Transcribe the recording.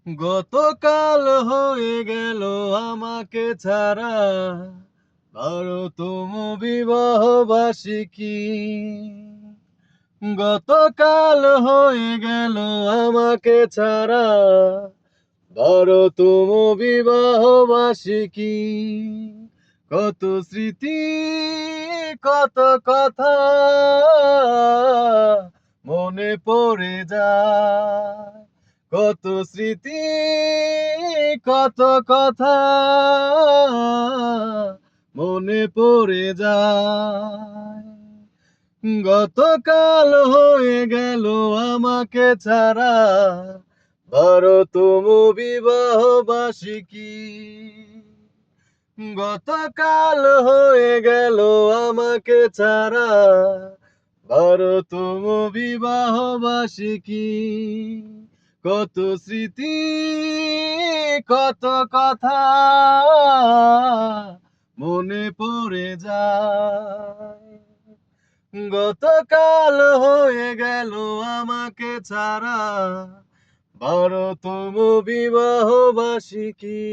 গতকাল হয়ে গেল আমাকে ছাড়া, বারোতম বিবাহ বার্ষিকী। গতকাল হয়ে গেল আমাকে ছাড়া, বারোতম বিবাহ বার্ষিকী। কত স্মৃতি, কত কথা মনে পড়ে যায়। কত স্মৃতি, কত কথা মনে পড়ে যায়। গতকাল হয়ে গেল আমাকে ছাড়া, বারোতম বিবাহ বার্ষিকী। গতকাল হয়ে গেল আমাকে ছাড়া, বারোতম বিবাহ বার্ষিকী। কত স্মৃতি, কত কথা মনে পড়ে যায়। গতকাল হয়ে গেল আমাকে ছাড়া, বারোতম বিবাহ বার্ষিকী।